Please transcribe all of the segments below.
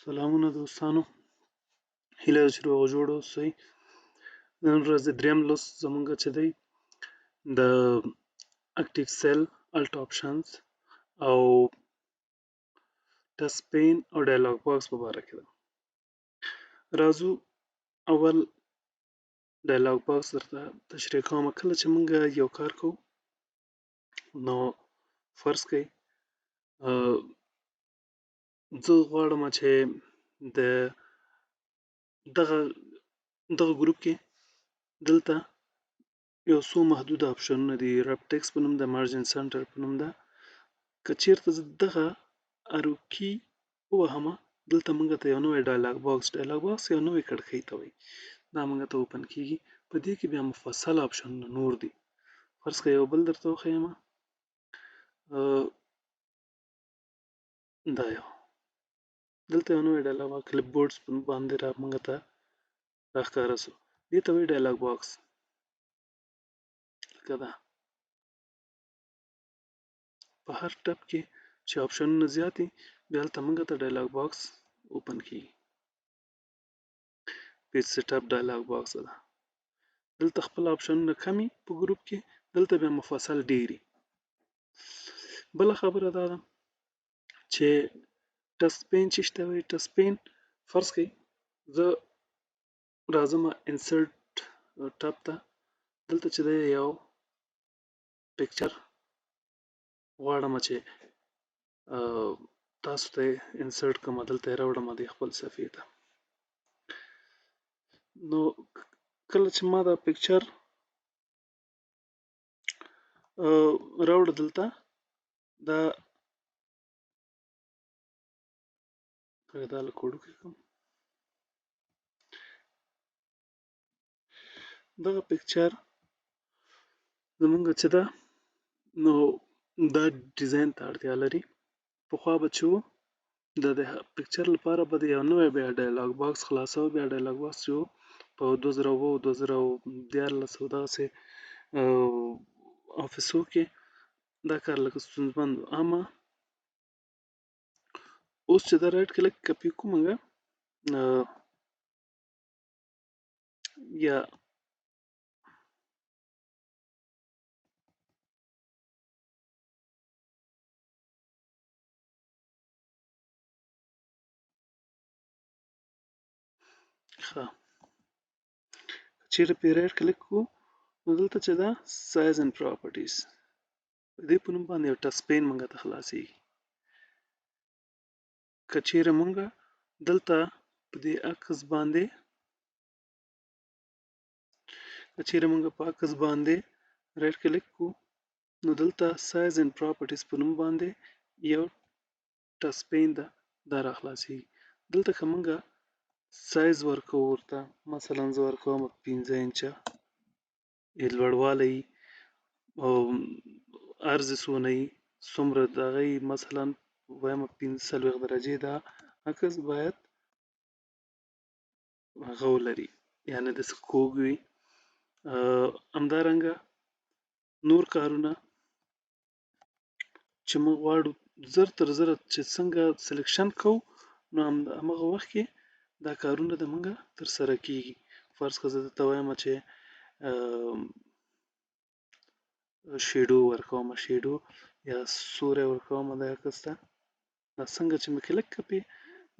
سلامونه دوستانو، هیله ده چې روغ جوړ اوسئ. نن ورځ د دریم لوست زموږ چې دی د اکټیو سیل الټ آپشنز او ټچ پین او ډایلاګ باکس په باره کې ده. راځو اول ډایلاګ باکس درته تشریح کوم. کله چې موږ یو کار کوو نو فرض کړئ زه غواړم چې د دغه ګروپ کې دلته یو څو محدود اپشنونه دي. رب ټیکس په نوم ده، مارجن سنټر په نوم ده. که چیرته زه دغه ارو کی ووهمه، دلته موږ ته یو نوی ډایلاګ باکس یو نوی کړکۍ ته وایي. دا موږ ته اوپن کیږي. په دې کې بیا مفصل اپشنونه نور دي. فرض کړئ یو بل درته وښیم، دا یو دلته یو نوی ډایلاګ باکس کلپ بورډز په نوم باندې موږ ته راښکاره شو. دې ته وایي ډایلاګ باکس. لکه دا په هر ټب کې چې آپشنونه زیات وي بیا هلته موږ ته ډایلاګ باکس اوپن کیږي. پیج سیټ اپ ډایلاګ باکس ده. دلته خپل آپشنونه کمي په ګروپ کې، دلته بیا مفصل ډیري. بله خبره دا ده چې ټچ پین چې ته وایي ټچ پین، فرض کړئ زه راځم انسرټ ټب ته، دلته چې دی یو پکچر غواړم چې تاسو ته انسرټ کړم، دلته یې راوړم د خپل صفحې ته. نو کله چې ما دا پکچر راوړه دلته، دا لږ وړوکی کړم، دغه پکچر زمونږ چې ده نو دا ډیزاین ته اړتیا لري. پخوا به چې و د پکچر لپاره به د یو نوی بیا ډایلاګ باکس خلاصو. بیا ډایلاګ باکس چې و په 2007 2014 او دغسې آفیسو کې دا کار لږ ستونزمن و. اما اوس چې دا رایټ کلیک کپي کوو موږ یا ښه چیرې پې رایټ کلیک کوو نو دلته چې ده سایز اینډ پراپرټیز په دې په نوم باندې یو ټچ پین موږ ته خلاصیږي. که چیرې موږ دلته په دې عکس باندې رایټ کلیک کوو نو دلته سایز اینډ پراپرټیز په نوم باندې یو ټچ پین ده، دا را خلاصیږي. دلته که موږ سایز ورکوو ورته، مثلا زه ورکوم 15 انچه لوړوالی او عرض یې څومره وي څومره د هغه یې مثلا وایم 45 درجې دا عکس باید هغه ولري، یعنې داسې کوږ وي. همدارنګه نور کارونه چې موږ غواړو زر تر زره چې څنګه سلیکشن کوو نو همغه وخت کې دا کارونه د موږ ترسره کیږي. فرض کړه زه درته وایم چې شیډو ورکوم، شیډو یا سیوری ورکوم د عکس ته. دا څنګه چې مې کلیک کړي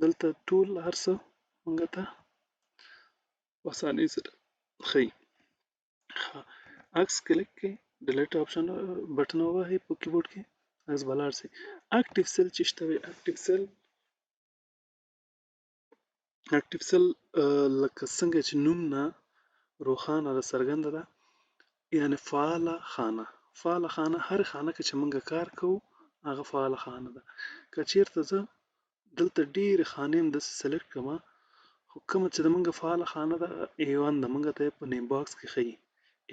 دلته ټول هر څه موږ ته په اسانۍ سره ښیي. عکس کلیک کړئ، ډیلیټ آپشن بټن ووهئ په کیبورډ کې، عکس به لاړ شي. اکټیو سیل چې شته وي، اکټیو سیل لکه څنګه چې نوم نه روښانه ده، څرګنده ده، یعنې فعاله خانه هر خانه کې چې موږ کار کوو هغه فعاله خانه ده. که چیرته زه دلته ډېرې خانې هم داسې سلیکټ کړم خو کومه چې د موږ فعاله خانه ده A1 ده، موږ ته یې په نیم باکس کې ښیي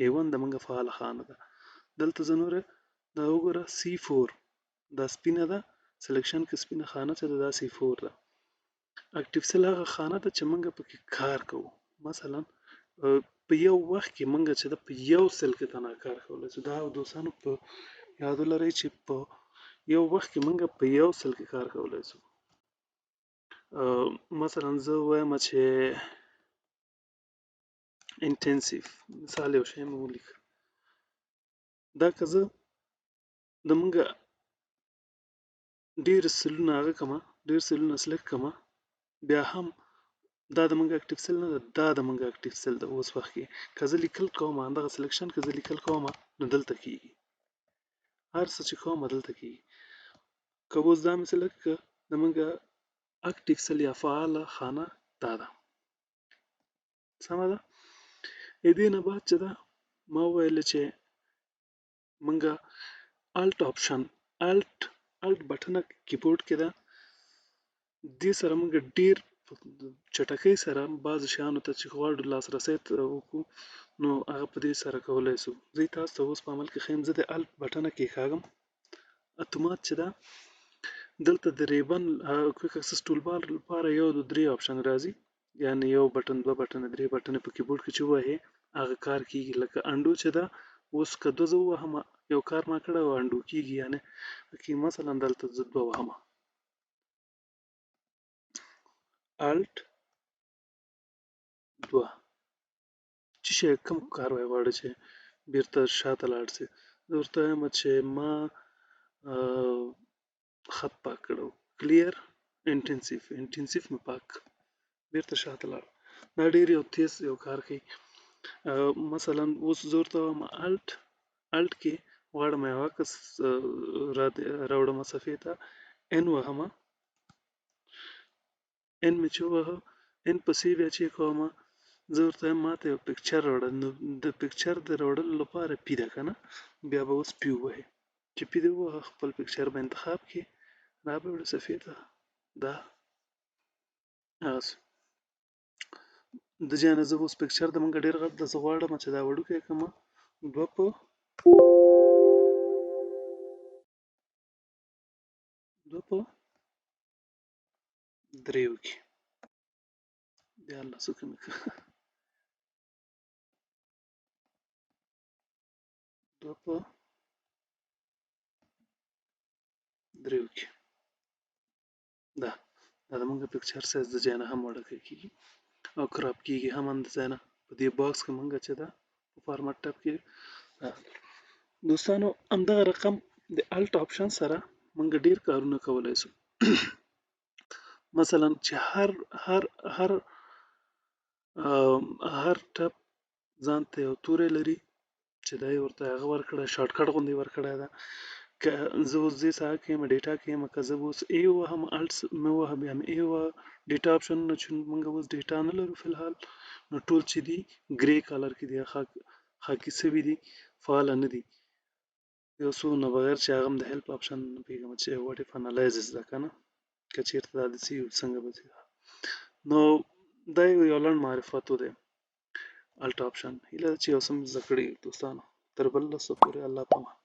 A1 د موږ فعاله خانه ده. دلته زه نوره دا وګوره C4 دا سپینه ده، سلیکشن کې سپینه خانه چې ده دا C4 ده. اکټیو سیل هغه خانه ده چې موږ پکې کار کوو. مثلا په یو وخت کې موږ چې ده په یو سیل کې تنها کار کولی شو. دا دوستانو په یاد ولرئ چې په یو وخت کې موږ په یو سیل کې کار کولی شو. مثلا زه وایم چې انټنسیف مثال یو شی مې ولیکه دا که زه د مونږه ډېر سلونه هغه کما ډېر سلونه سلیکټ کما بیا هم دا د مونږ اکټیو سیل نه ده دا د مونږ اکټیو سیل ده اوس وخت کې که زه لیکل کوم همدغه سلیکشن که زه لیکل کوم نو دلته کیږي هر څه چې کوم دلته کیږي که اوس دا مې سلیکټ کړه د مونږ اکټیو سیل یا فعاله خانه دا ده سمه ده دې نه بعد چې ده ما وویل چې مونږه الټ آپشن الټ بټنه کیبورډ کې ده دې سره مونږ ډیر چټکۍ سره بعض شیانو ته چې غواړو لاسرسی وکړو نو هغه په دې سره کولی شو زه تاسو ته اوس په عمل کې ښیم زه د الټ بټنه کېکاږم اتومات چې ده دلته د ریبن کویک اکسس ټول بار لپاره یو د درې آپشن راځي یعنی یو بټن دوه بټنه درې بټنه په کیبورډ کې چې ووهې هغه کار کیږي لکه انډو چې ده اوس که دوه زه ووهم یو کار ما کړی او انډو کیږي یعنی کې مثلا دلته زه دوه وهم الټ دوه چې شی کوم کار وای غواړي چې بیرته شاته لاړ شي زه ورته وایم چې ما خط پاک کړو کلیر انټنسیف مې پاک بیرته شاته لاړ دا ډیر یو تیز یو کار کوي مثلا اوس زه ورته وایم الټ کې غواړم یو عکس راوړم صفحې ته ان وهمه ان مې چې ووهه ان پسې بیا چې کومه زه ورته وایم ماته یو پکچر راوړه نو د پکچر د راوړلو لپاره پی ده که نه بیا به اوس پی ووهې چې پی دې ووهه خپل پکچر به انتخاب کړي دا به وړه صفحې ته دا هغسې د جانه زه اوس پکچر د مونږ ډېر غټ ده زه غواړم چې دا وړوکی کړمه دوه په دریو کې دیارلسو کې مې کړه دوه په دریو کې دا د مونږ پکچر سایز د ځای نه هم وړوکی کېږي او کراپ کېږي هم د ځای نه په دې باکس کې مونږ چې ده په فارمټ ټاپ کې دوستانو همدغه رقم د الټ آپشن سره مونږ ډیر کارونه کولی شو مثلا چې هر ټپ ځان ته یو توری لري چې دا یې ورته هغه ورکړه شارټکټ غوندې ورکړی ده که زه اوس دې ساعت کې یم ډیټا کې یم که زه اوس ای وهم الټ مې ووهه بیا مې ای ووهه ډیټا آپشنونه چې موږ اوس ډیټا نه لرو فی الحال نو ټول چې دي ګرې کلر کې دي خاکي سوي دي فعاله نه دي یو څو نه بغیر چې هغه هم د هیلپ آپشن نه پوهېږم چې واټ اف انالایزس ده که نه که چېرته دا داسې وي څنګه به ځي نو دا یو لنډ معرفت و دی الټ آپشن هیله ده چې یو څه مې زده کړي دوستانو تر بل لسو پورې الله پامان